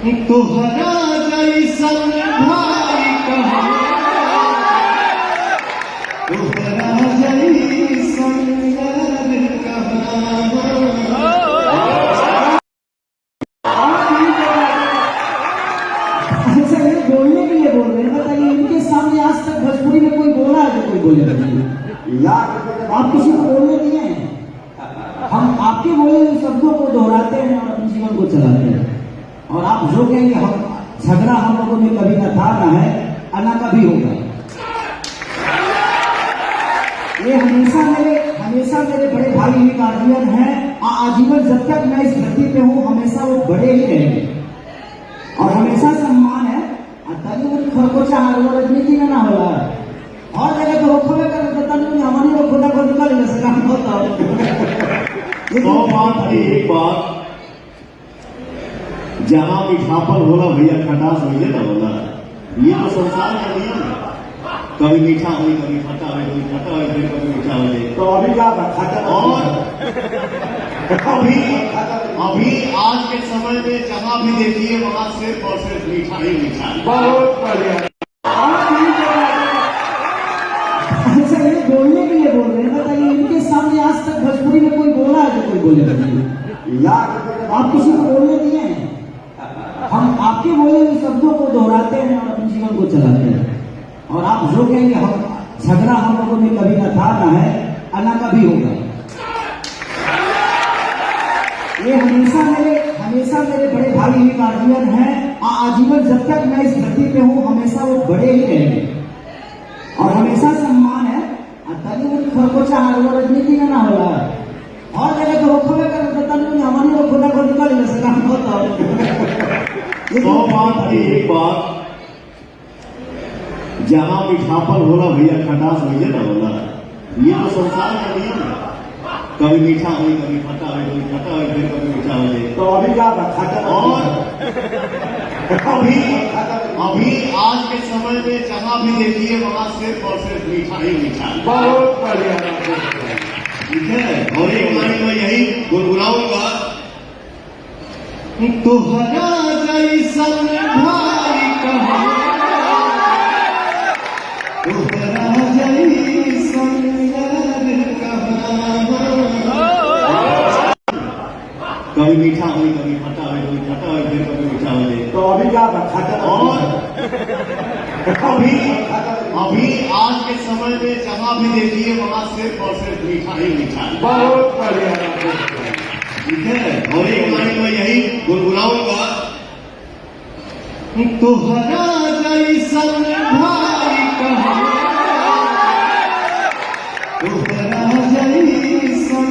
तोहरा जैसन भाई कहाँ, तोहरा जैसन यार कहाँ। अच्छा, ये बोलने के लिए बोल रहे हैं, बताइए इनके सामने आज तक भोजपुरी में कोई बोला है जो कोई बोले आप किसी को बोलने दिए हैं? हम आपके बोले हुए शब्दों को दोहराते हैं और अपने जीवन को चलाते हैं। और आप जो कहेंगे हम झगड़ा हम लोगों में कभी न था, न है और न कभी होगा। ये हमेशा मेरे बड़े भाई ही गार्जियन हैं। आजीवन जब तक मैं इस धरती पे हूँ हमेशा वो बड़े ही रहेंगे और हमेशा सम्मान है। खरकोचा राजनीति में ना होला और जगह तो होखबे कर हमने वो खुदा को निकाल ले सका होता एक बात जहां मीठापन होला भैया खटास होइए ना होला। ये तो संसार का नियम है, कभी मीठा हुई कभी खट्टा हुई, कभी खट्टा हुई फिर कभी मीठा हो जाए। तो अभी क्या खट्टा और अभी आज के समय में जहां भी देखिए वहां सिर्फ और सिर्फ मीठा ही मीठा है। बहुत बढ़िया। अच्छा, ये बोलने के लिए बोल रहे हैं, बताइए इनके सामने आज तक भोजपुरी में कोई बोला है जो कोई बोले आप किसी को बोलने दिए हैं? हम आपके बोले हुए शब्दों को दोहराते हैं और अपने जीवन को चलाते हैं। और आप जो कहेंगे हम झगड़ा हम लोगों में कभी न था, न है और न कभी होगा। ये हमेशा मेरे बड़े भाई ही गार्जियन हैं। आजीवन जब तक मैं इस धरती पे हूँ हमेशा वो बड़े ही रहेंगे और हमेशा सम्मान है। खरकोचा राजनीति में ना होला और जगह तो होखबे कर हमने वो खुदा को निकाल ले सका होता एक बात जहां मीठापन होला भैया खटास होइए ना होला। ये तो संसार का नियम है, कभी मीठा हुई कभी खट्टा हुई, कभी खट्टा हुई फिर कभी मीठा हो जाए। तो अभी क्या खट्टा और अभी आज के समय में जहां भी देखिए वहां सिर्फ और सिर्फ मीठा ही मीठा है। बहुत बढ़िया। ठीक है, और एक लाइन में यही गुनगुनाऊंगा, तोहरा जैसन भाई कहाँ, तोहरा जैसन यार कहाँ। कभी मीठा हुई कभी खट्टा हुई, कभी खट्टा हुई फिर कभी मीठा हो जाए। तो अभी क्या खट्टा और अभी आज के समय में जहां भी देखिए वहां सिर्फ और सिर्फ मीठा ही मीठा है। बहुत बढ़िया। ठीक है, और एक लाइन में यही गुनगुनाऊंगा, तोहरा जैसन भाई कहाँ, तोहरा जैसन